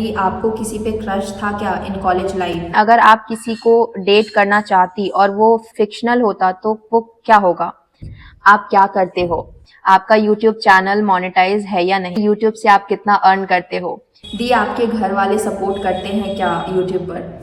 कि आपको किसी पे क्रश था क्या इन कॉलेज लाइफ? अगर आप किसी को डेट करना चाहती और वो फिक्शनल होता तो वो क्या होगा? आप क्या करते हो? आपका यूट्यूब चैनल मोनेटाइज है या नहीं? यूट्यूब से आप कितना अर्न करते हो? दी आपके घर वाले सपोर्ट करते हैं क्या यूट्यूब पर?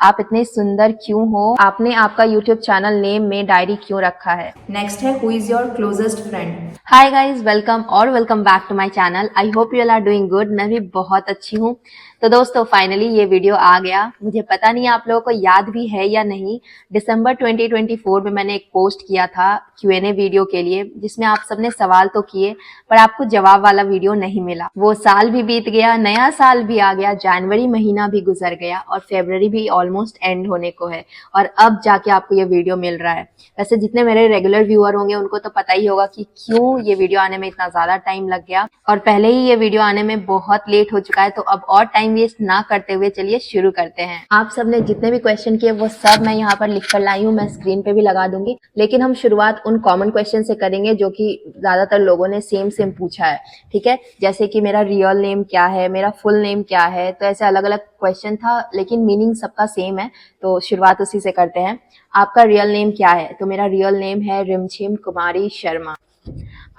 आप इतने सुंदर क्यों हो? आपने आपका यूट्यूब चैनल नेम में डायरी क्यों रखा है? नेक्स्ट है who is your closest friend? Hi guys, welcome back to my channel. I hope you all are doing good. मैं भी बहुत अच्छी हूँ। तो दोस्तों, फाइनली ये वीडियो आ गया। मुझे पता नहीं आप लोगों को याद भी है या नहीं, दिसंबर 2024 में मैंने एक पोस्ट किया था Q&A वीडियो के लिए, जिसमें आप सबने सवाल तो किए पर आपको जवाब वाला वीडियो नहीं मिला। वो साल भी बीत गया, नया साल भी आ गया, जनवरी महीना भी गुजर गया और फरवरी भी ऑलमोस्ट एंड होने को है और अब जाके आपको ये वीडियो मिल रहा है। वैसे जितने मेरे रेगुलर व्यूअर होंगे उनको तो पता ही होगा कि क्यों ये वीडियो आने में इतना ज्यादा टाइम लग गया, और पहले ही ये वीडियो आने में बहुत लेट हो चुका है। तो अब और टाइम वेस्ट ना करते हुए चलिए शुरू करते हैं। आप सबने जितने भी क्वेश्चन किए वो सब मैं यहाँ पर लिख कर लाई हूँ, मैं स्क्रीन पे भी लगा दूंगी। लेकिन हम शुरुआत उन कॉमन क्वेश्चन से करेंगे जो कि ज्यादातर लोगों ने सेम पूछा है। ठीक है, जैसे कि मेरा रियल नेम क्या है, मेरा फुल नेम क्या है, तो ऐसे अलग अलग क्वेश्चन था लेकिन मीनिंग सबका सेम है। तो शुरुआत उसी से करते हैं। आपका रियल नेम क्या है? तो मेरा रियल नेम है रिमझिम कुमारी शर्मा।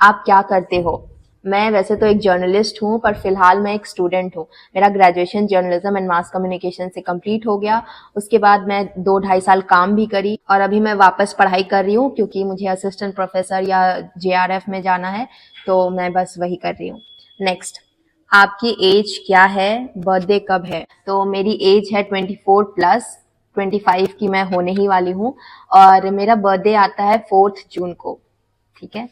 आप क्या करते हो? मैं वैसे तो एक जर्नलिस्ट हूँ पर फिलहाल मैं एक स्टूडेंट हूँ। मेरा graduation journalism and mass communication से कंप्लीट हो गया। उसके बाद मैं 2-2.5 साल काम भी करी और अभी मैं वापस पढ़ाई कर रही हूँ क्योंकि मुझे असिस्टेंट प्रोफेसर या JRF में जाना है, तो मैं बस वही कर रही हूँ। नेक्स्ट, आपकी एज क्या है? बर्थडे कब है? तो मेरी एज है 24 प्लस, 25 की मैं होने ही वाली हूँ और मेरा बर्थडे आता है 4 जून को। ठीक है,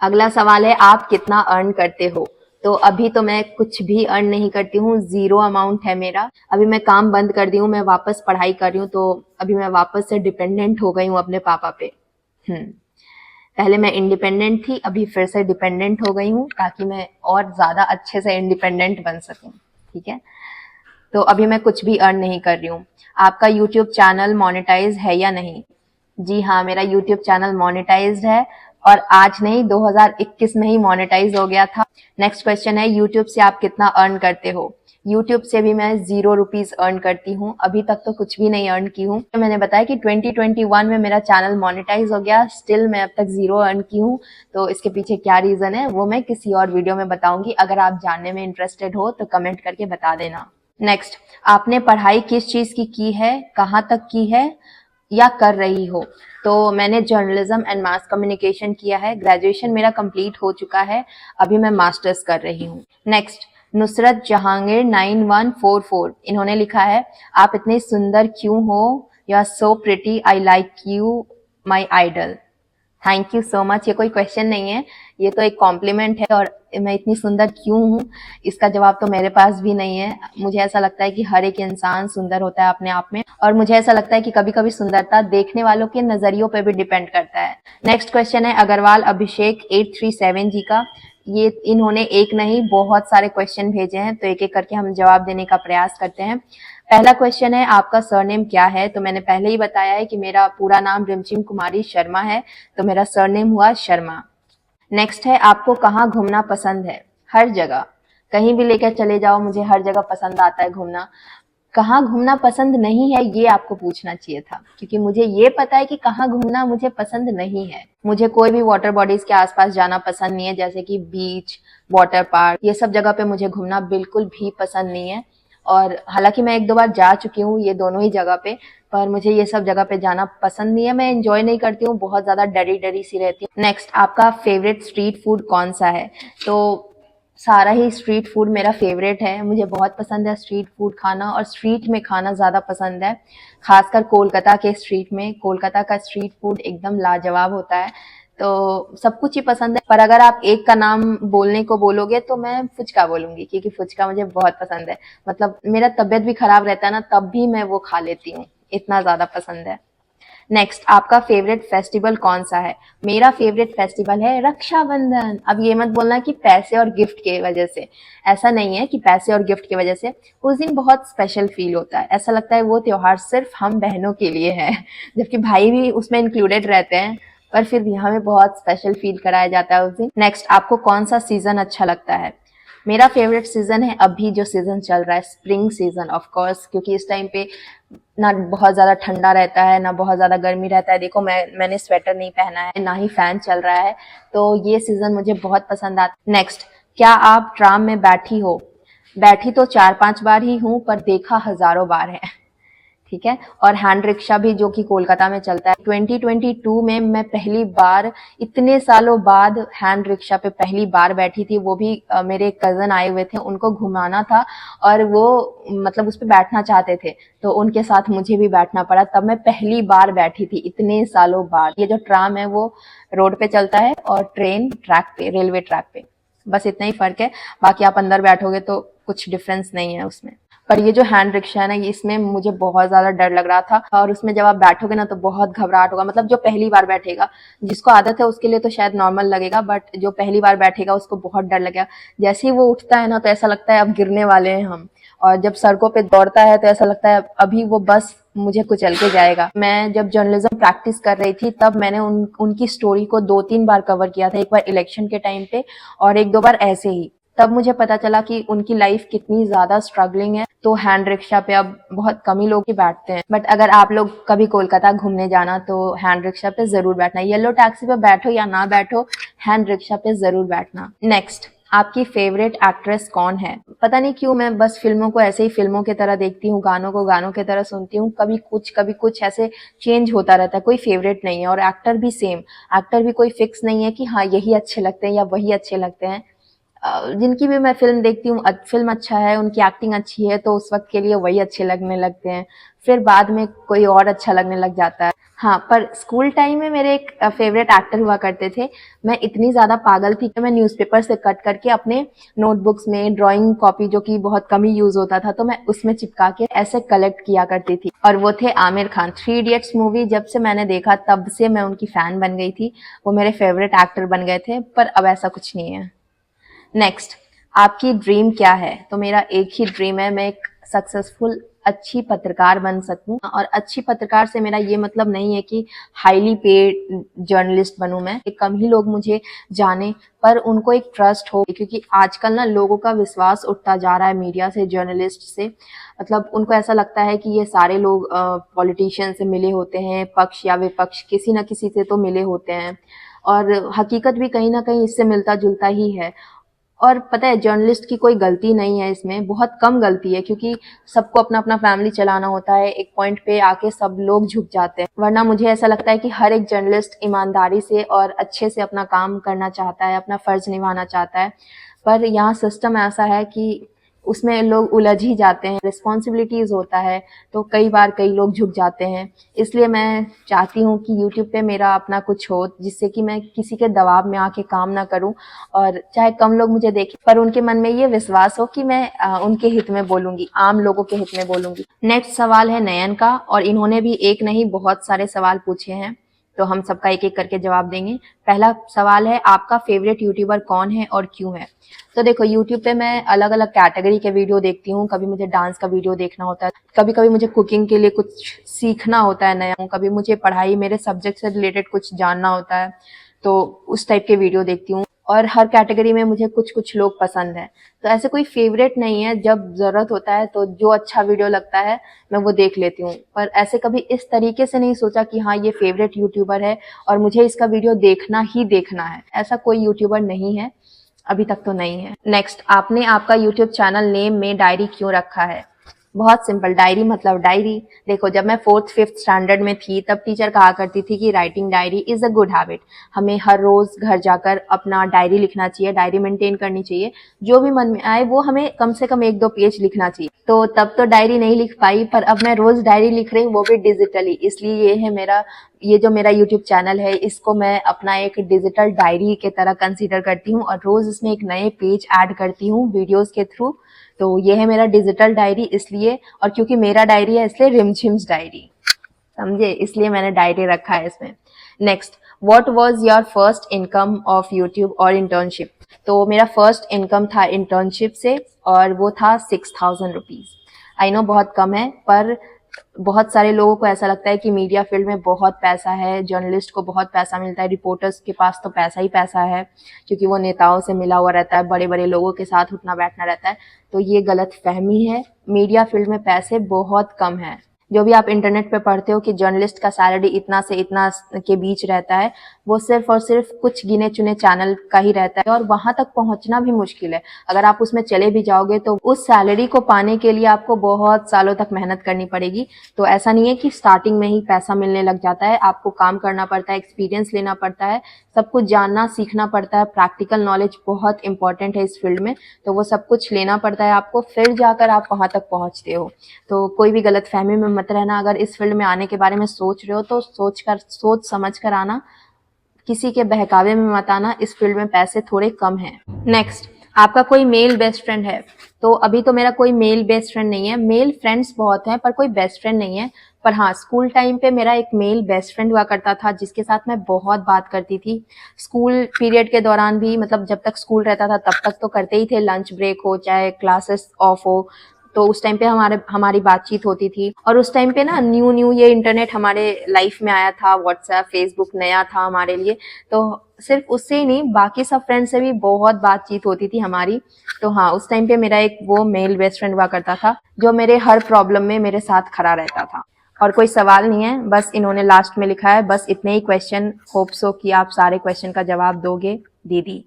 अगला सवाल है आप कितना अर्न करते हो? तो अभी तो मैं कुछ भी अर्न नहीं करती हूँ, 0 अमाउंट है मेरा। अभी मैं काम बंद कर दी हूँ, मैं वापस पढ़ाई कर रही हूँ, तो अभी मैं वापस से डिपेंडेंट हो गई हूँ अपने पापा पे। पहले मैं इंडिपेंडेंट थी, अभी फिर से डिपेंडेंट हो गई हूँ ताकि मैं और ज्यादा अच्छे से इंडिपेंडेंट बन सकूं। ठीक है, तो अभी मैं कुछ भी अर्न नहीं कर रही हूँ। आपका यूट्यूब चैनल मोनेटाइज है या नहीं? जी हाँ, मेरा यूट्यूब चैनल मोनेटाइज्ड है और आज नहीं, 2021 में ही मोनेटाइज हो गया था। नेक्स्ट क्वेश्चन है यूट्यूब से आप कितना अर्न करते हो? यूट्यूब से भी मैं 0 रुपीज अर्न करती हूँ, अभी तक तो कुछ भी नहीं अर्न की हूँ। तो मैंने बताया कि 2021 में मेरा चैनल मोनेटाइज हो गया, स्टिल मैं अब तक 0 अर्न की हूँ। तो इसके पीछे क्या रीजन है वो मैं किसी और वीडियो में बताऊंगी। अगर आप जानने में इंटरेस्टेड हो तो कमेंट करके बता देना। नेक्स्ट, आपने पढ़ाई किस चीज की है, कहाँ तक की है या कर रही हो? तो मैंने जर्नलिज्म एंड मास कम्युनिकेशन किया है, ग्रेजुएशन मेरा कंप्लीट हो चुका है, अभी मैं मास्टर्स कर रही हूँ। नेक्स्ट, नुसरत जहांगीर 9144, इन्होंने लिखा है आप इतने सुंदर क्यों हो? You are so pretty, I like you my idol. Thank you so much. ये कोई क्वेश्चन नहीं है, ये तो एक कॉम्प्लीमेंट है। और मैं इतनी सुंदर क्यों हूँ, इसका जवाब तो मेरे पास भी नहीं है। मुझे ऐसा लगता है कि हर एक इंसान सुंदर होता है अपने आप में, और मुझे ऐसा लगता है कि कभी कभी सुंदरता देखने वालों के नजरियों पे भी डिपेंड करता है। नेक्स्ट क्वेश्चन है अग्रवाल अभिषेक 837 जी का। ये इन्होंने एक नहीं बहुत सारे क्वेश्चन भेजे हैं, तो एक एक करके हम जवाब देने का प्रयास करते हैं। पहला क्वेश्चन है आपका सरनेम क्या है? तो मैंने पहले ही बताया है कि मेरा पूरा नाम रिमझिम कुमारी शर्मा है, तो मेरा सरनेम हुआ शर्मा। नेक्स्ट है आपको कहाँ घूमना पसंद है? हर जगह, कहीं भी लेकर चले जाओ, मुझे हर जगह पसंद आता है घूमना। कहाँ घूमना पसंद नहीं है ये आपको पूछना चाहिए था, क्योंकि मुझे ये पता है कि कहाँ घूमना मुझे पसंद नहीं है। मुझे कोई भी वाटर बॉडीज के आसपास जाना पसंद नहीं है, जैसे कि बीच, वाटर पार्क, ये सब जगह पे मुझे घूमना बिल्कुल भी पसंद नहीं है। और हालांकि मैं 1-2 बार जा चुकी हूँ ये दोनों ही जगह पे, पर मुझे ये सब जगह पे जाना पसंद नहीं है। मैं एंजॉय नहीं करती हूँ, बहुत ज्यादा डरी डरी सी रहती हूँ। नेक्स्ट, आपका फेवरेट स्ट्रीट फूड कौन सा है? तो सारा ही स्ट्रीट फूड मेरा फेवरेट है, मुझे बहुत पसंद है स्ट्रीट फूड खाना, और स्ट्रीट में खाना ज्यादा पसंद है, खासकर कोलकाता के स्ट्रीट में। कोलकाता का स्ट्रीट फूड एकदम लाजवाब होता है, तो सब कुछ ही पसंद है। पर अगर आप एक का नाम बोलने को बोलोगे तो मैं फुचका बोलूंगी, क्योंकि फुचका मुझे बहुत पसंद है। मतलब मेरा तबीयत भी खराब रहता है ना, तब भी मैं वो खा लेती हूँ, इतना ज्यादा पसंद है। नेक्स्ट, आपका फेवरेट फेस्टिवल कौन सा है? मेरा फेवरेट फेस्टिवल है रक्षाबंधन। अब ये मत बोलना कि पैसे और गिफ्ट के वजह से, ऐसा नहीं है कि पैसे और गिफ्ट की वजह से। उस दिन बहुत स्पेशल फील होता है, ऐसा लगता है वो त्योहार सिर्फ हम बहनों के लिए है, जबकि भाई भी उसमें इंक्लूडेड रहते हैं, पर फिर भी हमें बहुत स्पेशल फील कराया जाता है उस दिन। नेक्स्ट, आपको कौन सा सीजन अच्छा लगता है? मेरा फेवरेट सीजन है अभी जो सीजन चल रहा है, स्प्रिंग सीजन ऑफ कोर्स, क्योंकि इस टाइम पे ना बहुत ज्यादा ठंडा रहता है ना बहुत ज्यादा गर्मी रहता है। देखो मैंने स्वेटर नहीं पहना है, ना ही फैन चल रहा है, तो ये सीजन मुझे बहुत पसंद आता है। नेक्स्ट, क्या आप ट्राम में बैठी हो? बैठी तो 4-5 बार ही हूँ, पर देखा हजारों बार है। ठीक है। और हैंड रिक्शा भी, जो कि कोलकाता में चलता है। 2022 में मैं पहली बार, इतने सालों बाद हैंड रिक्शा पे पहली बार बैठी थी, वो भी मेरे कजन आए हुए थे, उनको घुमाना था और वो मतलब उस पे बैठना चाहते थे, तो उनके साथ मुझे भी बैठना पड़ा, तब मैं पहली बार बैठी थी इतने सालों बाद। ये जो ट्राम है वो रोड पे चलता है और ट्रेन ट्रैक पे, रेलवे ट्रैक पे, बस इतना ही फर्क है। बाकी आप अंदर बैठोगे तो कुछ डिफरेंस नहीं है उसमें। पर ये जो हैंड रिक्शा है ना, इसमें मुझे बहुत ज्यादा डर लग रहा था, और उसमें जब आप बैठोगे ना तो बहुत घबराहट होगा। मतलब जो पहली बार बैठेगा, जिसको आदत है उसके लिए तो शायद नॉर्मल लगेगा, बट जो पहली बार बैठेगा उसको बहुत डर लगेगा। जैसे ही वो उठता है ना तो ऐसा लगता है अब गिरने वाले हैं हम, और जब सड़कों पे दौड़ता है तो ऐसा लगता है अभी वो बस मुझे कुचल के जाएगा। मैं जब जर्नलिज्म प्रैक्टिस कर रही थी तब मैंने उनकी स्टोरी को 2-3 बार कवर किया था, एक बार इलेक्शन के टाइम पे और 1-2 बार ऐसे ही। तब मुझे पता चला कि उनकी लाइफ कितनी ज्यादा स्ट्रगलिंग है। तो हैंड रिक्शा पे अब बहुत कम ही लोग ही बैठते हैं, बट अगर आप लोग कभी कोलकाता घूमने जाना तो हैंड रिक्शा पे जरूर बैठना। येलो टैक्सी पे बैठो या ना बैठो, हैंड रिक्शा पे जरूर बैठना। नेक्स्ट, आपकी फेवरेट एक्ट्रेस कौन है? पता नहीं क्यों मैं बस फिल्मों को ऐसे ही फिल्मों की तरह देखती हूँ, गानों को गानों की तरह सुनती हूँ, कभी कुछ ऐसे चेंज होता रहता है, कोई फेवरेट नहीं है। और एक्टर भी सेम, एक्टर भी कोई फिक्स नहीं है कि हाँ यही अच्छे लगते हैं या वही अच्छे लगते हैं। जिनकी भी मैं फिल्म देखती हूँ, फिल्म अच्छा है, उनकी एक्टिंग अच्छी है, तो उस वक्त के लिए वही अच्छे लगने लगते हैं, फिर बाद में कोई और अच्छा लगने लग जाता है। हाँ, पर स्कूल टाइम में मेरे एक फेवरेट एक्टर हुआ करते थे। मैं इतनी ज्यादा पागल थी कि मैं न्यूज़पेपर से कट करके अपने नोटबुक्स में, ड्राइंग कॉपी जो कि बहुत कम ही यूज होता था, तो मैं उसमें चिपका के ऐसे कलेक्ट किया करती थी। और वो थे आमिर खान। 3 इडियट्स मूवी जब से मैंने देखा तब से मैं उनकी फैन बन गई थी, वो मेरे फेवरेट एक्टर बन गए थे, पर अब ऐसा कुछ नहीं है। नेक्स्ट, आपकी ड्रीम क्या है? तो मेरा एक ही ड्रीम है, मैं एक सक्सेसफुल अच्छी पत्रकार बन सकूं। और अच्छी पत्रकार से मेरा ये मतलब नहीं है कि हाईली पेड जर्नलिस्ट बनूं मैं, कि कम ही लोग मुझे जाने, पर उनको एक ट्रस्ट हो, क्योंकि आजकल ना लोगों का विश्वास उठता जा रहा है मीडिया से, जर्नलिस्ट से। मतलब उनको ऐसा लगता है कि ये सारे लोग पॉलिटिशियन से मिले होते हैं, पक्ष या विपक्ष किसी न किसी से तो मिले होते हैं, और हकीकत भी कहीं ना कहीं इससे मिलता जुलता ही है। और पता है जर्नलिस्ट की कोई गलती नहीं है इसमें, बहुत कम गलती है, क्योंकि सबको अपना अपना फैमिली चलाना होता है, एक पॉइंट पे आके सब लोग झुक जाते हैं। वरना मुझे ऐसा लगता है कि हर एक जर्नलिस्ट ईमानदारी से और अच्छे से अपना काम करना चाहता है, अपना फर्ज निभाना चाहता है, पर यहाँ सिस्टम ऐसा है कि उसमें लोग उलझ ही जाते हैं, रिस्पॉन्सिबिलिटीज होता है, तो कई बार कई लोग झुक जाते हैं। इसलिए मैं चाहती हूँ कि यूट्यूब पे मेरा अपना कुछ हो, जिससे कि मैं किसी के दबाव में आके काम ना करूँ, और चाहे कम लोग मुझे देखें पर उनके मन में ये विश्वास हो कि मैं उनके हित में बोलूंगी, आम लोगों के हित में बोलूंगी। नेक्स्ट सवाल है नयन का, और इन्होंने भी एक नहीं बहुत सारे सवाल पूछे हैं, तो हम सबका एक एक करके जवाब देंगे। पहला सवाल है, आपका फेवरेट यूट्यूबर कौन है और क्यों है? तो देखो यूट्यूब पे मैं अलग अलग कैटेगरी के वीडियो देखती हूँ। कभी मुझे डांस का वीडियो देखना होता है, कभी कभी मुझे कुकिंग के लिए कुछ सीखना होता है नया, कभी मुझे पढ़ाई, मेरे सब्जेक्ट से रिलेटेड कुछ जानना होता है, तो उस टाइप के वीडियो देखती हूँ। और हर कैटेगरी में मुझे कुछ कुछ लोग पसंद हैं, तो ऐसे कोई फेवरेट नहीं है। जब जरूरत होता है तो जो अच्छा वीडियो लगता है मैं वो देख लेती हूँ, पर ऐसे कभी इस तरीके से नहीं सोचा कि हाँ ये फेवरेट यूट्यूबर है और मुझे इसका वीडियो देखना ही देखना है, ऐसा कोई यूट्यूबर नहीं है, अभी तक तो नहीं है। नेक्स्ट, आपने आपका यूट्यूब चैनल नेम में डायरी क्यों रखा है? बहुत सिंपल, डायरी मतलब डायरी। देखो जब मैं 4th-5th स्टैंडर्ड में थी तब टीचर कहा करती थी कि writing diary is a good habit, हमें हर रोज घर जाकर अपना डायरी लिखना चाहिए, डायरी मेंटेन करनी चाहिए, जो भी मन में आए वो हमें कम से कम 1-2 पेज लिखना चाहिए। तो तब तो डायरी नहीं लिख पाई, पर अब मैं रोज डायरी लिख रही हूँ, वो भी डिजिटली। इसलिए ये जो मेरा यूट्यूब चैनल है, इसको मैं अपना एक डिजिटल डायरी के तरह कंसीडर करती हूँ, और रोज इसमें एक नए पेज ऐड करती हूँ वीडियोस के थ्रू। तो ये है मेरा डिजिटल डायरी, इसलिए, और क्योंकि मेरा डायरी है इसलिए रिमझिम्स डायरी, समझे, इसलिए मैंने डायरी रखा है इसमें। Next, what was your first income of YouTube और इंटर्नशिप? तो मेरा फर्स्ट इनकम था इंटर्नशिप से, और वो था 6,000 रुपीज। आई नो बहुत कम है, पर बहुत सारे लोगों को ऐसा लगता है कि मीडिया फील्ड में बहुत पैसा है, जर्नलिस्ट को बहुत पैसा मिलता है, रिपोर्टर्स के पास तो पैसा ही पैसा है क्योंकि वो नेताओं से मिला हुआ रहता है, बड़े बड़े लोगों के साथ उठना बैठना रहता है। तो ये गलत फहमी है, मीडिया फील्ड में पैसे बहुत कम है। जो भी आप इंटरनेट पे पढ़ते हो कि जर्नलिस्ट का सैलरी इतना से इतना के बीच रहता है, वो सिर्फ और सिर्फ कुछ गिने चुने चैनल का ही रहता है और वहां तक पहुंचना भी मुश्किल है। अगर आप उसमें चले भी जाओगे तो उस सैलरी को पाने के लिए आपको बहुत सालों तक मेहनत करनी पड़ेगी। तो ऐसा नहीं है कि स्टार्टिंग में ही पैसा मिलने लग जाता है, आपको काम करना पड़ता है, एक्सपीरियंस लेना पड़ता है, सब कुछ जानना सीखना पड़ता है। प्रैक्टिकल नॉलेज बहुत इंपॉर्टेंट है इस फील्ड में, तो वो सब कुछ लेना पड़ता है आपको, फिर जाकर आप वहां तक पहुंचते हो। तो कोई भी गलत फहमी में मत रहना। अगर इस फील्ड में आने के बारे में सोच रहे हो तो सोच समझ कर आना, किसी के बहकावे में मत आना। इस फील्ड में पैसे थोड़े कम हैं। नेक्स्ट, आपका कोई मेल बेस्ट फ्रेंड है? तो अभी तो मेरा कोई मेल बेस्ट फ्रेंड नहीं है, मेल फ्रेंड्स बहुत हैं पर कोई बेस्ट फ्रेंड नहीं है। पर हाँ, स्कूल टाइम पे मेरा एक मेल बेस्ट फ्रेंड हुआ करता था जिसके साथ मैं बहुत बात करती थी। स्कूल पीरियड के दौरान भी, मतलब जब तक स्कूल रहता था तब तक तो करते ही थे, लंच ब्रेक हो चाहे क्लासेस ऑफ हो, तो उस टाइम पे हमारी बातचीत होती थी। और उस टाइम पे ना न्यू ये इंटरनेट हमारे लाइफ में आया था, व्हाट्सएप फेसबुक नया था हमारे लिए। तो सिर्फ उससे ही नहीं, बाकी सब फ्रेंड से भी बहुत बातचीत होती थी हमारी। तो हाँ, उस टाइम पे मेरा एक वो मेल बेस्ट फ्रेंड हुआ करता था जो मेरे हर प्रॉब्लम में मेरे साथ खड़ा रहता था। और कोई सवाल नहीं है, बस इन्होंने लास्ट में लिखा है बस इतने ही क्वेश्चन, होप सो कि आप सारे क्वेश्चन का जवाब दोगे दीदी।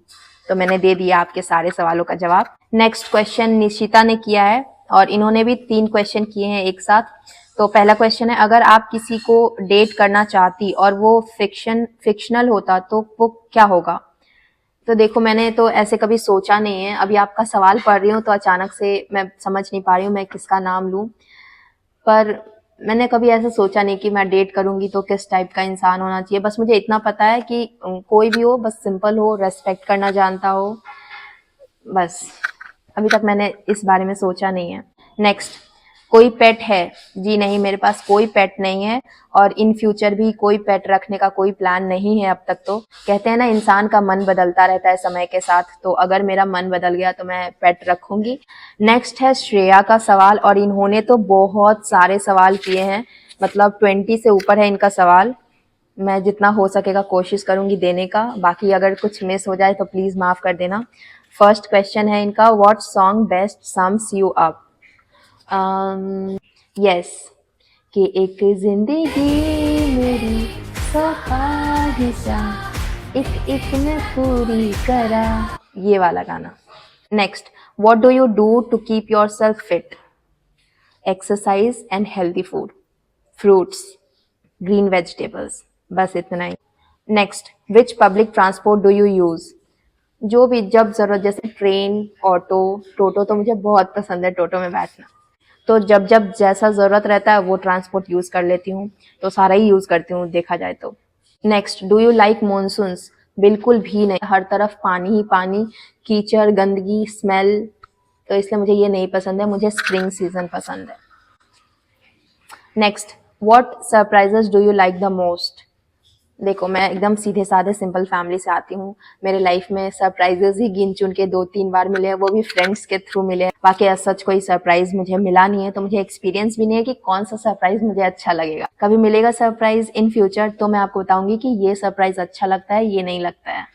तो मैंने दे दिया आपके सारे सवालों का जवाब। नेक्स्ट क्वेश्चन निशिता ने किया है और इन्होंने भी 3 क्वेश्चन किए हैं एक साथ। तो पहला क्वेश्चन है, अगर आप किसी को डेट करना चाहती और वो फिक्शनल होता तो वो क्या होगा? तो देखो, मैंने तो ऐसे कभी सोचा नहीं है। अभी आपका सवाल पढ़ रही हूँ तो अचानक से मैं समझ नहीं पा रही हूँ मैं किसका नाम लूँ। पर मैंने कभी ऐसा सोचा नहीं कि मैं डेट करूंगी तो किस टाइप का इंसान होना चाहिए। बस मुझे इतना पता है कि कोई भी हो, बस सिंपल हो, रेस्पेक्ट करना जानता हो, बस। अभी तक मैंने इस बारे में सोचा नहीं है। नेक्स्ट, कोई पेट है? जी नहीं, मेरे पास कोई पेट नहीं है और इन फ्यूचर भी कोई पेट रखने का कोई प्लान नहीं है अब तक। तो कहते हैं ना, इंसान का मन बदलता रहता है समय के साथ, तो अगर मेरा मन बदल गया तो मैं पेट रखूंगी। नेक्स्ट है श्रेया का सवाल और इन्होंने तो बहुत सारे सवाल किए हैं, मतलब 20 से ऊपर है इनका सवाल। मैं जितना हो सकेगा कोशिश करूंगी देने का, बाकी अगर कुछ मिस हो जाए तो प्लीज माफ कर देना। फर्स्ट क्वेश्चन है इनका, what song best sums you up? Yes, कि एक जिंदगी मेरी ख्वाहिशा एक एक में पूरी करा, ये वाला गाना। Next, what do you do to keep yourself fit? Exercise and healthy food, fruits, green vegetables, बस इतना ही। Next, which public transport do you use? जो भी, जब जरूरत, जैसे ट्रेन, ऑटो, टोटो तो मुझे बहुत पसंद है टोटो में बैठना, तो जब जब जैसा जरूरत रहता है वो ट्रांसपोर्ट यूज कर लेती हूँ, तो सारा ही यूज करती हूँ देखा जाए तो। Next, do you like monsoons? बिल्कुल भी नहीं, हर तरफ पानी ही पानी, कीचड़, गंदगी, स्मेल, तो इसलिए मुझे ये नहीं पसंद है। मुझे स्प्रिंग सीजन पसंद है। Next, what surprises do you like the most? देखो, मैं एकदम सीधे साधे सिंपल फैमिली से आती हूँ। मेरे लाइफ में सरप्राइजेस ही गिन चुन के 2-3 बार मिले हैं, वो भी फ्रेंड्स के थ्रू मिले हैं। बाकी सच कोई सरप्राइज मुझे मिला नहीं है, तो मुझे एक्सपीरियंस भी नहीं है कि कौन सा सरप्राइज मुझे अच्छा लगेगा। कभी मिलेगा सरप्राइज इन फ्यूचर तो मैं आपको बताऊंगी कि ये सरप्राइज अच्छा लगता है, ये नहीं लगता है।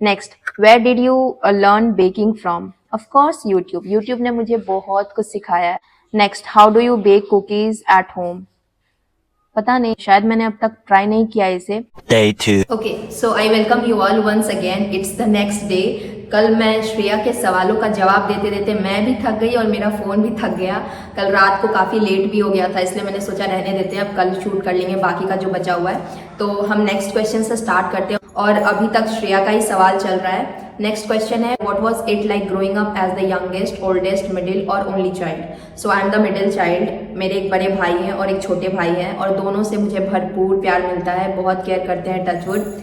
Next, where did you learn baking from? Of course YouTube. YouTube ने मुझे बहुत कुछ सिखाया है। Next, how do you bake cookies at home? पता नहीं, शायद मैंने अब तक ट्राई नहीं किया इसे। Day 2. Okay, so I welcome you all once again. It's the next day. कल मैं श्रेया के सवालों का जवाब देते देते मैं भी थक गई और मेरा फ़ोन भी थक गया। कल रात को काफ़ी लेट भी हो गया था, इसलिए मैंने सोचा रहने देते हैं, अब कल शूट कर लेंगे बाकी का जो बचा हुआ है। तो हम नेक्स्ट क्वेश्चन से स्टार्ट करते हैं और अभी तक श्रेया का ही सवाल चल रहा है। नेक्स्ट क्वेश्चन है, what was it like growing up as the youngest, oldest, middle और only child? So I am the middle child. मेरे एक बड़े भाई हैं और एक छोटे भाई हैं और दोनों से मुझे भरपूर प्यार मिलता है, बहुत केयर करते हैं, टचवुड।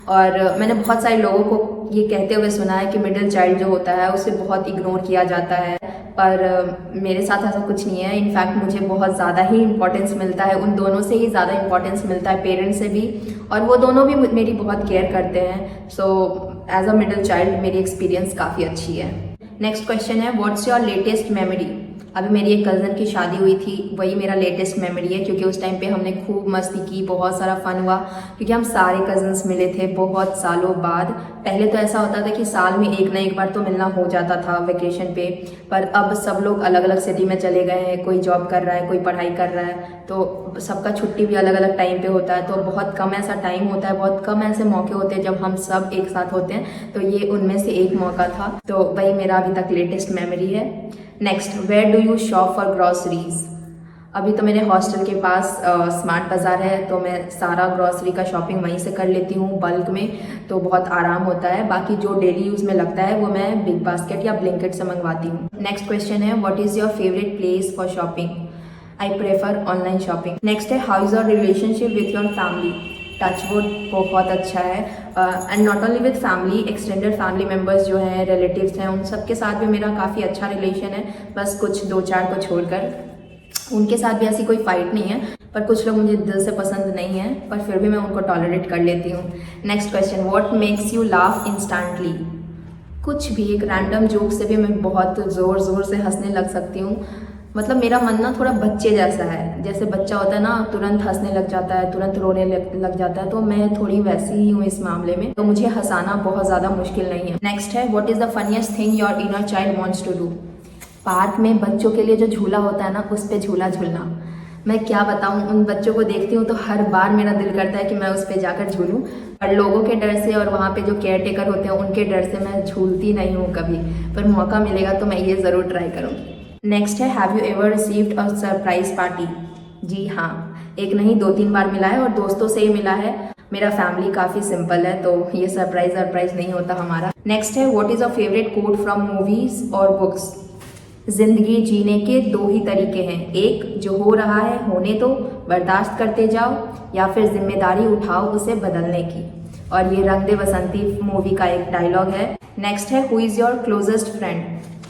और मैंने बहुत सारे लोगों को ये कहते हुए सुना है कि मिडिल चाइल्ड जो होता है उसे बहुत इग्नोर किया जाता है, पर मेरे साथ ऐसा कुछ नहीं है। इनफैक्ट मुझे बहुत ज़्यादा ही इंपॉर्टेंस मिलता है, उन दोनों से ही ज़्यादा इंपॉर्टेंस मिलता है, पेरेंट्स से भी, और वो दोनों भी मेरी बहुत केयर करते हैं। So as a middle child मेरी एक्सपीरियंस काफ़ी अच्छी है। नेक्स्ट क्वेश्चन है, व्हाट्स योर लेटेस्ट मेमोरी? अभी मेरी एक कज़न की शादी हुई थी, वही मेरा लेटेस्ट मेमोरी है, क्योंकि उस टाइम पे हमने खूब मस्ती की, बहुत सारा फन हुआ, क्योंकि हम सारे कज़न्स मिले थे बहुत सालों बाद। पहले तो ऐसा होता था कि साल में एक ना एक बार तो मिलना हो जाता था वेकेशन पे, पर अब सब लोग अलग अलग सिटी में चले गए हैं, कोई जॉब कर रहा है, कोई पढ़ाई कर रहा है, तो सबका छुट्टी भी अलग अलग टाइम पे होता है, तो बहुत कम ऐसा टाइम होता है, बहुत कम ऐसे मौके होते हैं जब हम सब एक साथ होते हैं, तो ये उनमें से एक मौका था। तो वही मेरा अभी तक लेटेस्ट मेमोरी है। Next, where do you shop for groceries? अभी तो मेरे हॉस्टल के पास स्मार्ट बाज़ार है, तो मैं सारा ग्रॉसरी का शॉपिंग वहीं से कर लेती हूँ बल्क में, तो बहुत आराम होता है। बाकी जो डेली यूज़ में लगता है वो मैं बिग बास्केट या ब्लिंकिट से मंगवाती हूँ। नेक्स्ट क्वेश्चन है, what is your favourite place for shopping? I prefer online shopping. Next है, how is your relationship with your family? Touchwood बहुत अच्छा है, and not only with family, extended family members जो हैं, रिलेटिव्स हैं, उन सब के साथ भी मेरा काफ़ी अच्छा रिलेशन है। बस कुछ 2-4 को छोड़कर, उनके साथ भी ऐसी कोई फाइट नहीं है, पर कुछ लोग मुझे दिल से पसंद नहीं है, पर फिर भी मैं उनको टॉलरेट कर लेती हूँ। Next question, what makes you laugh instantly? कुछ भी, एक रैंडम जोक से भी मैं बहुत ज़ोर ज़ोर से हंसने लग सकती हूँ। मतलब मेरा मन ना थोड़ा बच्चे जैसा है, जैसे बच्चा होता है ना, तुरंत हंसने लग जाता है, तुरंत रोने लग जाता है, तो मैं थोड़ी वैसी ही हूँ इस मामले में, तो मुझे हंसाना बहुत ज़्यादा मुश्किल नहीं है। नेक्स्ट है, what is the funniest thing your inner child wants to do? Park में बच्चों के लिए जो झूला होता है ना, उस पर झूला झूलना। मैं क्या बताऊँ, उन बच्चों को देखती हूँ तो हर बार मेरा दिल करता है कि मैं उस पर जाकर झूलूँ, पर लोगों के डर से और वहाँ पे जो केयर टेकर होते हैं उनके डर से मैं झूलती नहीं हूँ कभी, पर मौका मिलेगा तो मैं ये ज़रूर ट्राई करूँगी। नेक्स्ट है, have you ever received a surprise party? जी हाँ, एक नहीं 2-3 बार मिला है, और दोस्तों से ही मिला है। मेरा फैमिली काफ़ी सिंपल है, तो ये सरप्राइज नहीं होता हमारा। नेक्स्ट है, what is a favourite quote from movies और बुक्स? जिंदगी जीने के 2 ही तरीके हैं, एक जो हो रहा है होने दो, बर्दाश्त करते जाओ, या फिर जिम्मेदारी उठाओ उसे बदलने की, और ये रंग दे बसंती मूवी का एक डायलॉग है। नेक्स्ट है, who is your closest friend?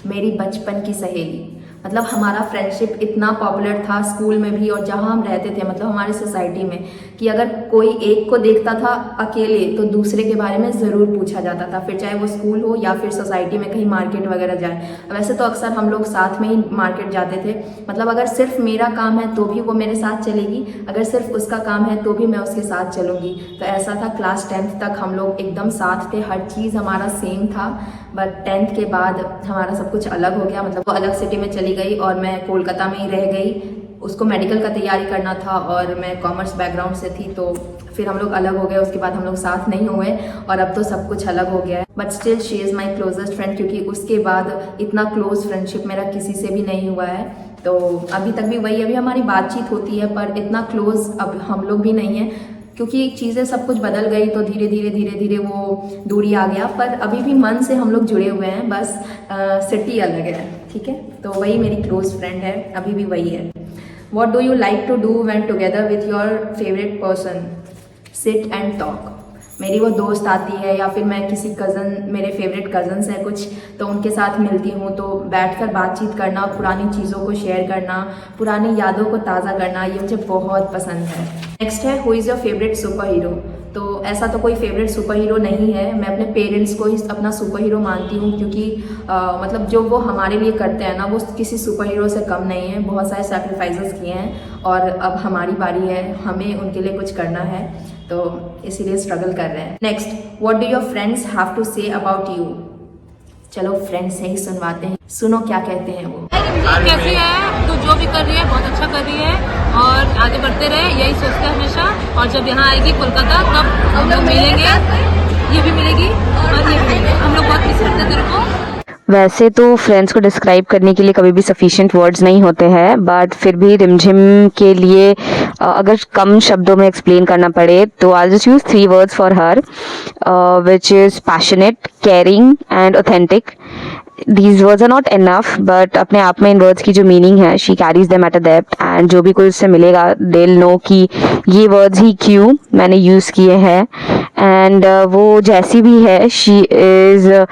मेरी बचपन की सहेली। मतलब हमारा फ्रेंडशिप इतना पॉपुलर था स्कूल में भी और जहाँ हम रहते थे, मतलब हमारी सोसाइटी में, कि अगर कोई एक को देखता था अकेले तो दूसरे के बारे में ज़रूर पूछा जाता था, फिर चाहे वो स्कूल हो या फिर सोसाइटी में कहीं मार्केट वगैरह जाए। वैसे तो अक्सर हम लोग साथ में ही मार्केट जाते थे, मतलब अगर सिर्फ मेरा काम है तो भी वो मेरे साथ चलेगी, अगर सिर्फ उसका काम है तो भी मैं उसके साथ चलूँगी। तो ऐसा था, क्लास 10th तक हम लोग एकदम साथ थे, हर चीज़ हमारा सेम था। बट 10th के बाद हमारा सब कुछ अलग हो गया, मतलब वो अलग सिटी में चली गई और मैं कोलकाता में ही रह गई। उसको मेडिकल का तैयारी करना था और मैं कॉमर्स बैकग्राउंड से थी, तो फिर हम लोग अलग हो गए। उसके बाद हम लोग साथ नहीं हुए और अब तो सब कुछ अलग हो गया है। But still she is my closest friend, क्योंकि उसके बाद इतना क्लोज फ्रेंडशिप मेरा किसी से भी नहीं हुआ है। तो अभी तक भी वही, अभी हमारी बातचीत होती है पर इतना क्लोज अब हम लोग भी नहीं हैं, क्योंकि चीज़ें सब कुछ बदल गई, तो धीरे धीरे वो दूरी आ गया। पर अभी भी मन से हम लोग जुड़े हुए हैं, बस सिटी अलग है, ठीक है। तो वही मेरी क्लोज फ्रेंड है, अभी भी वही है। What do you like to do when together with your favorite person? Sit and talk. मेरी वो दोस्त आती है या फिर मैं किसी कज़न, मेरे फेवरेट कज़न्स हैं कुछ, तो उनके साथ मिलती हूँ, तो बैठकर बातचीत करना, पुरानी चीज़ों को शेयर करना, पुरानी यादों को ताज़ा करना, ये मुझे बहुत पसंद है। नेक्स्ट है, who is your favourite super hero? तो ऐसा तो कोई फेवरेट सुपर हीरो नहीं है, मैं अपने पेरेंट्स को ही अपना सुपर हीरो मानती हूँ, क्योंकि मतलब जो वो हमारे लिए करते हैं ना, वो किसी सुपर हीरो से कम नहीं है। बहुत सारे सैक्रिफाइसेस किए हैं और अब हमारी बारी है, हमें उनके लिए कुछ करना है, तो इसीलिए स्ट्रगल कर रहे हैं। Next, what do your friends have to say about you? चलो फ्रेंड्स से ही सुनवाते हैं, सुनो क्या कहते हैं वो। कैसी है? तो जो भी कर रही है बहुत अच्छा कर रही है और आगे बढ़ते रहे, यही सोचते हैं हमेशा। और जब यहाँ आएगी कोलकाता तब हम लोग मिलेंगे, ये भी मिलेगी और ये भी मिलेगी। हम लोग बहुत मिस करते हैं तेरे को। वैसे तो फ्रेंड्स को डिस्क्राइब करने के लिए कभी भी सफिशिएंट वर्ड्स नहीं होते हैं, बट फिर भी रिमझिम के लिए अगर कम शब्दों में एक्सप्लेन करना पड़े तो I just use 3 words for her, which is passionate, caring and authentic. These words are not enough, but अपने आप में इन वर्ड्स की जो मीनिंग है, she carries them at a depth, and जो भी कोई उससे मिलेगा they'll know कि ये वर्ड्स ही क्यों मैंने यूज़ किए हैं। एंड वो जैसी भी है, she is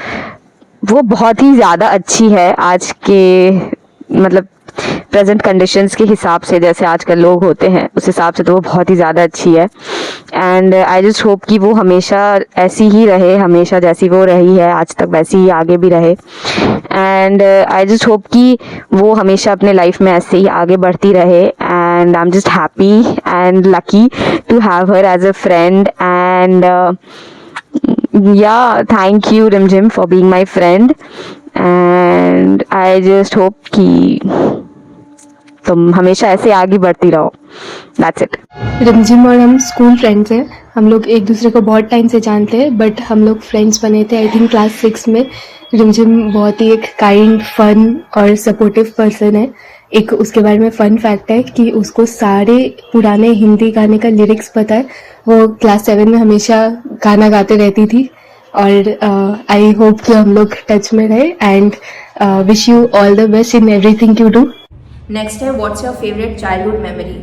वो बहुत ही ज़्यादा अच्छी है आज के मतलब प्रेजेंट कंडीशंस के हिसाब से, जैसे आजकल लोग होते हैं उस हिसाब से तो वो बहुत ही ज़्यादा अच्छी है। एंड आई जस्ट होप कि वो हमेशा ऐसी ही रहे, हमेशा जैसी वो रही है आज तक वैसी ही आगे भी रहे। एंड आई जस्ट होप कि वो हमेशा अपने लाइफ में ऐसे ही आगे बढ़ती रहे। And I am just happy and lucky to have her as a friend. And yeah, thank you Rimjim for being my friend, and I just hope कि तुम हमेशा ऐसे आगे बढ़ती रहो। That's it. रिमझिम और हम स्कूल फ्रेंड्स हैं। हम लोग एक दूसरे को बहुत टाइम से जानते हैं, बट हम लोग फ्रेंड्स बने थे आई थिंक क्लास 6 में। रिमझिम बहुत ही एक काइंड, फन और सपोर्टिव पर्सन है। एक उसके बारे में फन फैक्ट है कि उसको सारे पुराने हिंदी गाने का लिरिक्स पता है। वो क्लास 7 में हमेशा गाना गाते रहती थी। और आई होप कि हम लोग टच में रहे and wish you all the best in everything you do. Next है what's your favourite childhood memory.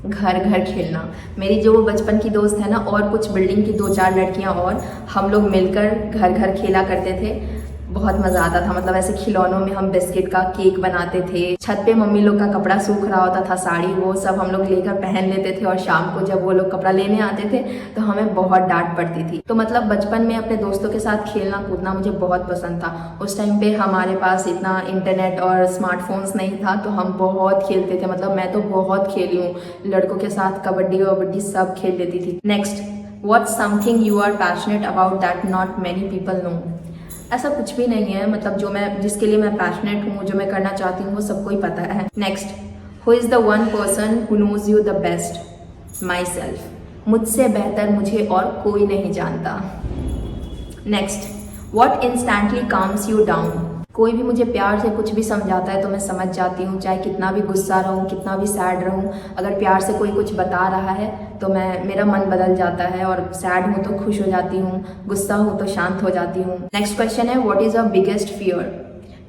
घर घर खेलना। मेरी जो बचपन की दोस्त है ना, और कुछ बिल्डिंग की 2-4 लड़कियां और हम लोग मिलकर घर घर खेला करते थे। बहुत मज़ा आता था। मतलब ऐसे खिलौनों में हम बिस्किट का केक बनाते थे। छत पे मम्मी लोग का कपड़ा सूख रहा होता था, साड़ी, वो सब हम लोग लेकर पहन लेते थे। और शाम को जब वो लोग कपड़ा लेने आते थे तो हमें बहुत डांट पड़ती थी। तो मतलब बचपन में अपने दोस्तों के साथ खेलना कूदना मुझे बहुत पसंद था। उस टाइम पे हमारे पास इतना इंटरनेट और स्मार्टफोन्स नहीं था, तो हम बहुत खेलते थे। मतलब मैं तो बहुत खेली हूँ, लड़कों के साथ कबड्डी वबड्डी सब खेल लेती थी। Next, what's something you are passionate about that not many people know. ऐसा कुछ भी नहीं है, मतलब जिसके लिए मैं पैशनेट हूँ, जो मैं करना चाहती हूँ, वो सबको ही पता है। Next, who is the one person who knows you the best. Myself. मुझसे बेहतर मुझे और कोई नहीं जानता। Next, what instantly calms you down. कोई भी मुझे प्यार से कुछ भी समझाता है तो मैं समझ जाती हूँ, चाहे कितना भी गुस्सा रहूँ, कितना भी सैड रहूँ। अगर प्यार से कोई कुछ बता रहा है तो मेरा मन बदल जाता है, और सैड हूँ तो खुश हो जाती हूँ, गुस्सा हूँ तो शांत हो जाती हूँ। नेक्स्ट क्वेश्चन है, what is your biggest fear.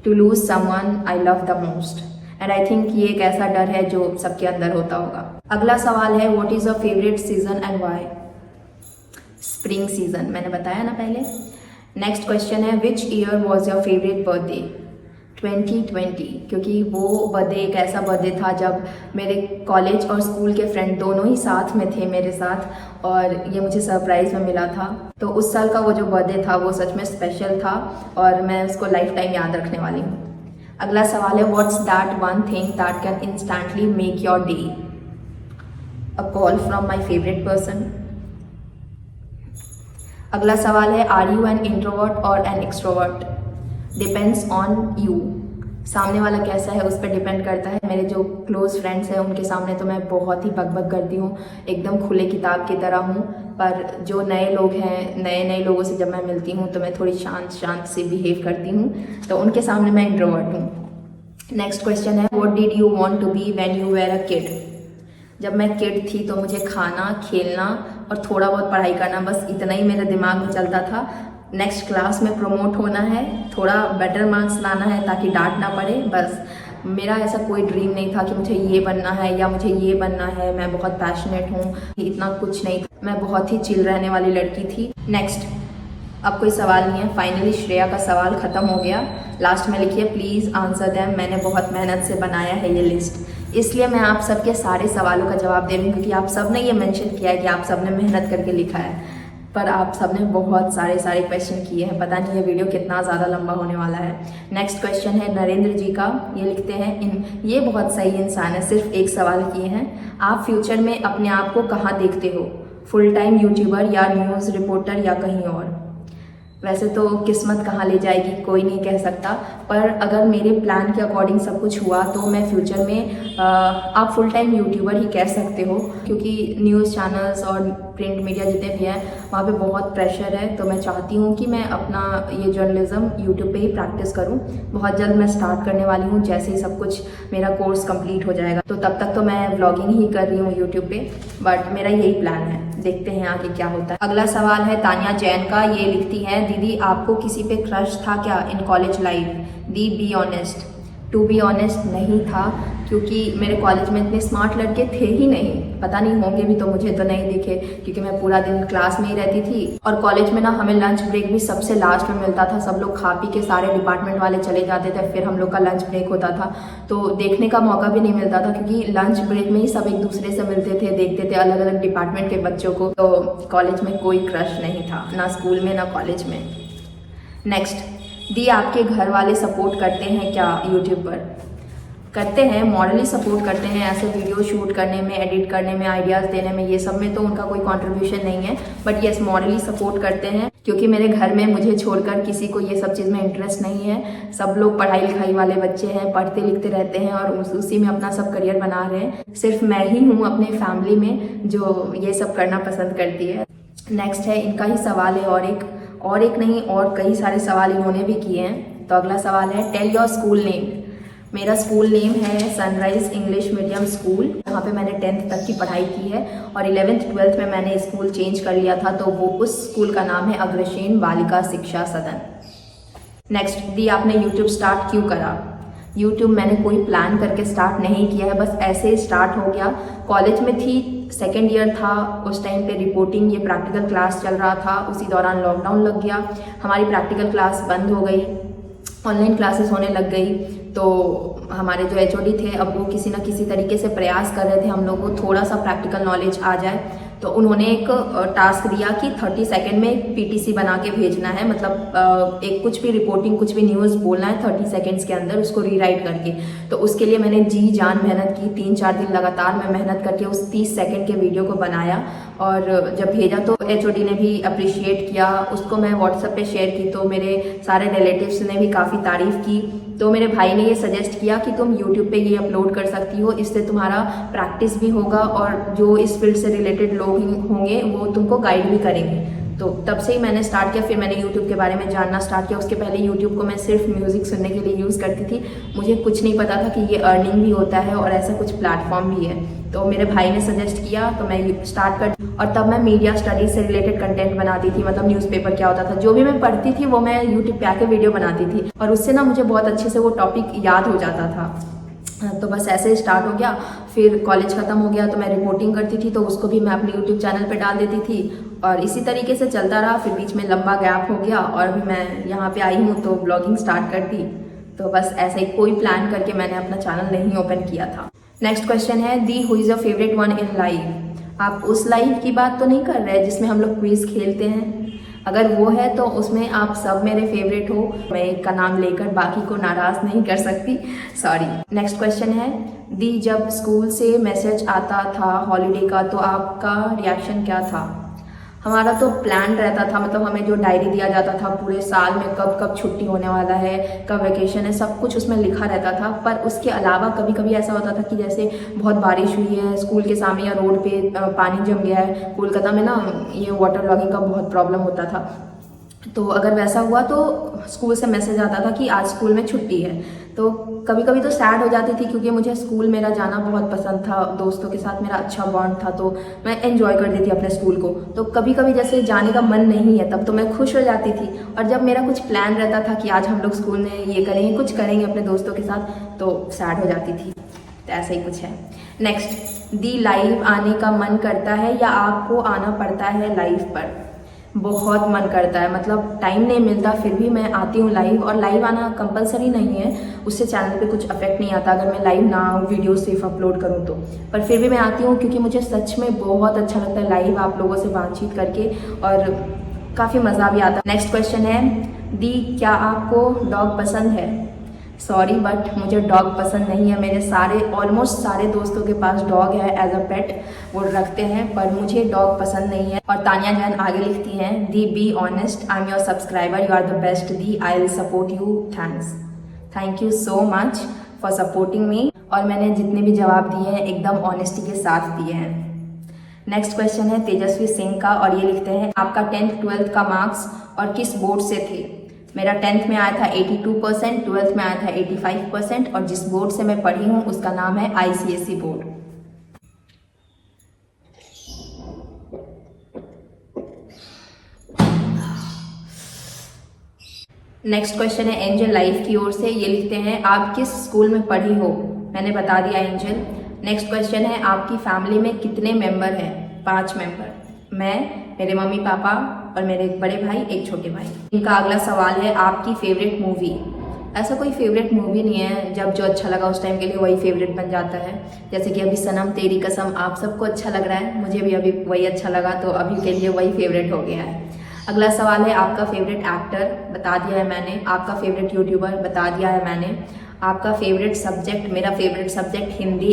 To lose someone I love the most. And I think ये एक ऐसा डर है जो सबके अंदर होता होगा। अगला सवाल है, what is your favourite season and why. Spring season, मैंने बताया ना पहले। नेक्स्ट क्वेश्चन है, which year was your favourite birthday. 2020, क्योंकि वो बर्थडे एक ऐसा बर्थडे था जब मेरे कॉलेज और स्कूल के फ्रेंड दोनों ही साथ में थे मेरे साथ, और ये मुझे सरप्राइज में मिला था। तो उस साल का वो जो बर्थडे था वो सच में स्पेशल था, और मैं उसको लाइफ टाइम याद रखने वाली हूँ। अगला सवाल है, what's that one thing that can instantly make your day. A call from my favourite person. अगला सवाल है, आर यू एन इंट्रोवर्ट और an extrovert. Depends on you. सामने वाला कैसा है उस पर डिपेंड करता है। मेरे जो क्लोज फ्रेंड्स हैं उनके सामने तो मैं बहुत ही बकबक करती हूँ, एकदम खुले किताब की तरह हूँ। पर जो नए लोग हैं, नए लोगों से जब मैं मिलती हूँ तो मैं थोड़ी शांत से बिहेव करती हूँ, तो उनके सामने मैं इंट्रोवर्ट हूँ। नेक्स्ट क्वेश्चन है, what did you want to be when you were a kid. जब मैं किड थी तो मुझे खाना, खेलना और थोड़ा बहुत पढ़ाई करना, बस इतना ही मेरे दिमाग में चलता था। नेक्स्ट क्लास में प्रमोट होना है, थोड़ा बेटर मार्क्स लाना है ताकि डांट ना पड़े, बस। मेरा ऐसा कोई ड्रीम नहीं था कि मुझे ये बनना है या मुझे ये बनना है। मैं बहुत पैशनेट हूँ, इतना कुछ नहीं था। मैं बहुत ही चिल रहने वाली लड़की थी। नेक्स्ट, अब कोई सवाल नहीं है। फाइनली श्रेया का सवाल ख़त्म हो गया। लास्ट में लिखिए प्लीज़ आंसर देम। मैंने बहुत मेहनत से बनाया है ये लिस्ट, इसलिए मैं आप सबके सारे सवालों का जवाब दे रही हूँ, क्योंकि आप सब ने ये मेंशन किया है कि आप सब ने मेहनत करके लिखा है। पर आप सब ने बहुत सारे क्वेश्चन किए हैं। पता नहीं ये वीडियो कितना ज़्यादा लंबा होने वाला है। नेक्स्ट क्वेश्चन है नरेंद्र जी का। ये लिखते हैं, ये बहुत सही इंसान है, सिर्फ एक सवाल किए हैं। आप फ्यूचर में अपने आप को कहाँ देखते हो, फुल टाइम यूट्यूबर या न्यूज़ रिपोर्टर या कहीं और। वैसे तो किस्मत कहाँ ले जाएगी कोई नहीं कह सकता, पर अगर मेरे प्लान के अकॉर्डिंग सब कुछ हुआ तो मैं फ्यूचर में आप फुल टाइम यूट्यूबर ही कह सकते हो, क्योंकि न्यूज़ चैनल्स और प्रिंट मीडिया जितने भी हैं वहाँ पे बहुत प्रेशर है। तो मैं चाहती हूँ कि मैं अपना ये जर्नलिज्म यूट्यूब पे ही प्रैक्टिस करूँ। बहुत जल्द मैं स्टार्ट करने वाली हूँ, जैसे ही सब कुछ मेरा कोर्स कंप्लीट हो जाएगा। तो तब तक तो मैं व्लॉगिंग ही कर रही हूँ यूट्यूब पे, बट मेरा यही प्लान है। देखते हैं आगे क्या होता है। अगला सवाल है तानिया जैन का। ये लिखती है, दीदी आपको किसी पे क्रश था क्या in college life. The be honest. To be honest नहीं था, क्योंकि मेरे कॉलेज में इतने स्मार्ट लड़के थे ही नहीं, पता नहीं होंगे भी तो मुझे तो नहीं दिखे, क्योंकि मैं पूरा दिन क्लास में ही रहती थी। और कॉलेज में ना हमें लंच ब्रेक भी सबसे लास्ट में मिलता था, सब लोग खा पी के सारे डिपार्टमेंट वाले चले जाते थे, फिर हम लोग का लंच ब्रेक होता था, तो देखने का मौका भी नहीं मिलता था, क्योंकि लंच ब्रेक में ही सब एक दूसरे से मिलते थे, देखते थे अलग अलग डिपार्टमेंट के बच्चों को। तो कॉलेज में कोई क्रश नहीं था, ना स्कूल में ना कॉलेज में। नेक्स्ट, दी आपके घर वाले सपोर्ट करते हैं क्या यूट्यूब पर? करते हैं, मॉरली सपोर्ट करते हैं, ऐसे वीडियो शूट करने में, एडिट करने में, आइडियाज़ देने में, ये सब में तो उनका कोई कंट्रीब्यूशन नहीं है, बट येस मॉरली सपोर्ट करते हैं, क्योंकि मेरे घर में मुझे छोड़कर किसी को ये सब चीज़ में इंटरेस्ट नहीं है। सब लोग पढ़ाई लिखाई वाले बच्चे हैं, पढ़ते लिखते रहते हैं और उसी में अपना सब करियर बना रहे हैं। सिर्फ मैं ही हूँ अपने फैमिली में जो ये सब करना पसंद करती है। नेक्स्ट है, इनका ही सवाल है, और एक नहीं और कई सारे सवाल इन्होंने भी किए हैं। तो अगला सवाल है, टेल योर स्कूल नेम। मेरा स्कूल नेम है सनराइज इंग्लिश मीडियम स्कूल, वहाँ पे मैंने 10th तक की पढ़ाई की है और 11th 12th में मैंने स्कूल चेंज कर लिया था, तो वो उस स्कूल का नाम है अग्रसेन बालिका शिक्षा सदन। नेक्स्ट, दी आपने यूट्यूब स्टार्ट क्यों करा? यूट्यूब मैंने कोई प्लान करके स्टार्ट नहीं किया है, बस ऐसे ही स्टार्ट हो गया। कॉलेज में थी, सेकेंड ईयर था, उस टाइम पे रिपोर्टिंग ये प्रैक्टिकल क्लास चल रहा था, उसी दौरान लॉकडाउन लग गया, हमारी प्रैक्टिकल क्लास बंद हो गई, ऑनलाइन क्लासेस होने लग गई। तो हमारे जो एचओडी थे, अब वो किसी न किसी तरीके से प्रयास कर रहे थे हम लोग को थोड़ा सा प्रैक्टिकल नॉलेज आ जाए, तो उन्होंने एक टास्क दिया कि 30 सेकंड में एक पीटीसी बना के भेजना है, मतलब एक कुछ भी रिपोर्टिंग, कुछ भी न्यूज़ बोलना है 30 सेकंड्स के अंदर, उसको रीराइट करके। तो उसके लिए मैंने जी जान मेहनत की, 3-4 दिन लगातार मैं मेहनत करके उस 30 सेकंड के वीडियो को बनाया और जब भेजा तो एचओडी ने भी अप्रिशिएट किया, उसको मैं व्हाट्सएप पे शेयर की तो मेरे सारे रिलेटिव्स ने भी काफ़ी तारीफ़ की। तो मेरे भाई ने ये सजेस्ट किया कि तुम यूट्यूब पे ये अपलोड कर सकती हो, इससे तुम्हारा प्रैक्टिस भी होगा और जो इस फील्ड से रिलेटेड लोग होंगे वो तुमको गाइड भी करेंगे। तो तब से ही मैंने स्टार्ट किया, फिर मैंने यूट्यूब के बारे में जानना स्टार्ट किया। उसके पहले यूट्यूब को मैं सिर्फ म्यूज़िक सुनने के लिए यूज़ करती थी, मुझे कुछ नहीं पता था कि ये अर्निंग भी होता है और ऐसा कुछ प्लेटफॉर्म भी है। तो मेरे भाई ने सजेस्ट किया तो मैं स्टार्ट कर, और तब मैं मीडिया स्टडीज से रिलेटेड कंटेंट बनाती थी, मतलब न्यूज़पेपर क्या होता था, जो भी मैं पढ़ती थी वो मैं यूट्यूब पे आके वीडियो बनाती थी और उससे ना मुझे बहुत अच्छे से वो टॉपिक याद हो जाता था। तो बस ऐसे ही स्टार्ट हो गया। फिर कॉलेज ख़त्म हो गया तो मैं रिपोर्टिंग करती थी, तो उसको भी मैं अपने यूट्यूब चैनल पे डाल देती थी और इसी तरीके से चलता रहा। फिर बीच में लंबा गैप हो गया और अभी मैं यहाँ पे आई हूँ तो ब्लॉगिंग स्टार्ट कर दी। तो बस ऐसे ही कोई प्लान करके मैंने अपना चैनल नहीं ओपन किया था। नेक्स्ट क्वेश्चन है, दी who is your favourite one in life. आप उस लाइफ की बात तो नहीं कर रहे जिसमें हम लोग क्विज खेलते हैं? अगर वो है तो उसमें आप सब मेरे फेवरेट हो, मैं एक का नाम लेकर बाकी को नाराज नहीं कर सकती, सॉरी। नेक्स्ट क्वेश्चन है, दी जब स्कूल से मैसेज आता था हॉलीडे का तो आपका रिएक्शन क्या था? हमारा तो प्लान रहता था, मतलब हमें जो डायरी दिया जाता था पूरे साल में कब कब छुट्टी होने वाला है, कब वेकेशन है, सब कुछ उसमें लिखा रहता था। पर उसके अलावा कभी कभी ऐसा होता था कि जैसे बहुत बारिश हुई है, स्कूल के सामने या रोड पे पानी जम गया है, कोलकाता में ना ये वाटर लॉगिंग का बहुत प्रॉब्लम होता था, तो अगर वैसा हुआ तो स्कूल से मैसेज आता था कि आज स्कूल में छुट्टी है। तो कभी कभी तो सैड हो जाती थी क्योंकि मुझे स्कूल मेरा जाना बहुत पसंद था, दोस्तों के साथ मेरा अच्छा बॉन्ड था, तो मैं एंजॉय कर देती अपने स्कूल को। तो कभी कभी जैसे जाने का मन नहीं है तब तो मैं खुश हो जाती थी, और जब मेरा कुछ प्लान रहता था कि आज हम लोग स्कूल में ये करेंगे, कुछ करेंगे अपने दोस्तों के साथ, तो सैड हो जाती थी। तो ऐसा ही कुछ है। नेक्स्ट, दी लाइव आने का मन करता है या आपको आना पड़ता है लाइव पर? बहुत मन करता है, मतलब टाइम नहीं मिलता, फिर भी मैं आती हूँ लाइव। और लाइव आना कंपलसरी नहीं है, उससे चैनल पे कुछ अफेक्ट नहीं आता अगर मैं लाइव ना वीडियो सिर्फ अपलोड करूँ तो, पर फिर भी मैं आती हूँ क्योंकि मुझे सच में बहुत अच्छा लगता है लाइव आप लोगों से बातचीत करके और काफ़ी मज़ा भी आता है। नेक्स्ट क्वेश्चन है, दी क्या आपको डॉग पसंद है? सॉरी बट मुझे डॉग पसंद नहीं है। मेरे ऑलमोस्ट सारे दोस्तों के पास डॉग है एज अ पेट, वो रखते हैं, पर मुझे डॉग पसंद नहीं है। और तानिया जैन आगे लिखती हैं, दी be honest, I am your subscriber, you are the best दी, I will support you, thanks. Thank you so much for supporting me. और मैंने जितने भी जवाब दिए हैं एकदम ऑनेस्टी के साथ दिए हैं। नेक्स्ट क्वेश्चन है तेजस्वी सिंह का, और ये लिखते हैं, आपका 10th 12th का मार्क्स और किस बोर्ड से थे? मेरा 10th में आया था 82%, 12th में आया था 85%, और जिस बोर्ड से मैं पढ़ी हूँ उसका नाम है ICSE बोर्ड। नेक्स्ट क्वेश्चन है एंजल लाइफ की ओर से। ये लिखते हैं आप किस स्कूल में पढ़ी हो? मैंने बता दिया एंजल। नेक्स्ट क्वेश्चन है आपकी फैमिली में कितने मेंबर हैं? 5 मेंबर, मैं, मेरे मम्मी पापा और मेरे एक बड़े भाई, एक छोटे भाई। इनका अगला सवाल है आपकी फेवरेट मूवी। ऐसा कोई फेवरेट मूवी नहीं है, जब जो अच्छा लगा उस टाइम के लिए वही फेवरेट बन जाता है। जैसे कि अभी सनम तेरी कसम आप सबको अच्छा लग रहा है, मुझे भी अभी वही अच्छा लगा, तो अभी के लिए वही फेवरेट हो गया है। अगला सवाल है आपका फेवरेट एक्टर, बता दिया है मैंने। आपका फेवरेट यूट्यूबर, बता दिया है मैंने। आपका फेवरेट सब्जेक्ट, मेरा favourite subject Hindi,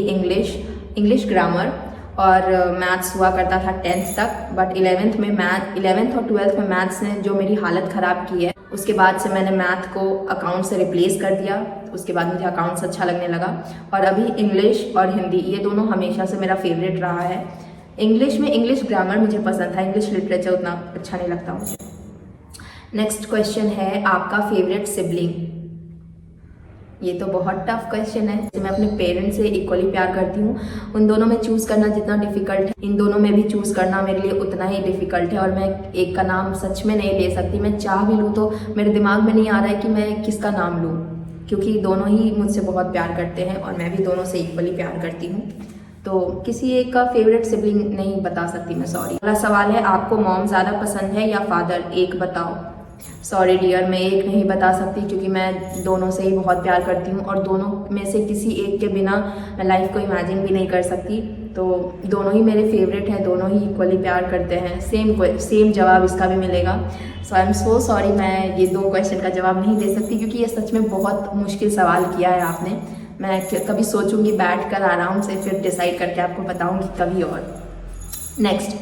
English grammar और मैथ्स हुआ करता था 10th तक, बट 11th और 12th में मैथ्स ने जो मेरी हालत ख़राब की है, उसके बाद से मैंने मैथ को अकाउंट से रिप्लेस कर दिया। उसके बाद मुझे अकाउंट्स अच्छा लगने लगा और अभी इंग्लिश और हिंदी ये दोनों हमेशा से मेरा फेवरेट रहा है। इंग्लिश में इंग्लिश ग्रामर मुझे पसंद था, इंग्लिश लिटरेचर उतना अच्छा नहीं लगता मुझे। नेक्स्ट क्वेश्चन है आपका फेवरेट सिबलिंग। ये तो बहुत टफ क्वेश्चन है। मैं अपने पेरेंट्स से इक्वली प्यार करती हूँ। उन दोनों में चूज़ करना जितना डिफ़िकल्ट है, इन दोनों में भी चूज़ करना मेरे लिए उतना ही डिफ़िकल्ट है और मैं एक का नाम सच में नहीं ले सकती। मैं चाह भी लूँ तो मेरे दिमाग में नहीं आ रहा है कि मैं किसका नाम लूँ, क्योंकि दोनों ही मुझसे बहुत प्यार करते हैं और मैं भी दोनों से इक्वली प्यार करती हूँ। तो किसी एक का फेवरेट सिबलिंग नहीं बता सकती मैं, सॉरी। अगला सवाल है आपको मॉम ज़्यादा पसंद है या फादर? एक बताओ। सॉरी डियर, मैं एक नहीं बता सकती क्योंकि मैं दोनों से ही बहुत प्यार करती हूँ और दोनों में से किसी एक के बिना मैं लाइफ को इमेजिन भी नहीं कर सकती। तो दोनों ही मेरे फेवरेट हैं, दोनों ही इक्वली प्यार करते हैं। सेम जवाब इसका भी मिलेगा। सो आई एम सो सॉरी, मैं ये 2 क्वेश्चन का जवाब नहीं दे सकती क्योंकि ये सच में बहुत मुश्किल सवाल किया है आपने। मैं कभी सोचूंगी बैठ कर आराम से, फिर डिसाइड करके आपको बताऊंगी कभी और। नेक्स्ट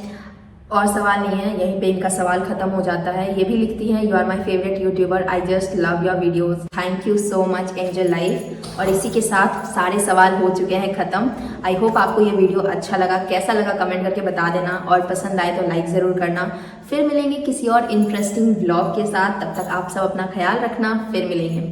और सवाल नहीं है, यहीं पे इनका सवाल खत्म हो जाता है। ये भी लिखती हैं you are my favourite YouTuber, I just love your videos, thank you so much angel life. और इसी के साथ सारे सवाल हो चुके हैं ख़त्म। आई होप आपको ये वीडियो अच्छा लगा। कैसा लगा कमेंट करके बता देना और पसंद आए तो लाइक ज़रूर करना। फिर मिलेंगे किसी और इंटरेस्टिंग ब्लॉग के साथ, तब तक आप सब अपना ख्याल रखना। फिर मिलेंगे।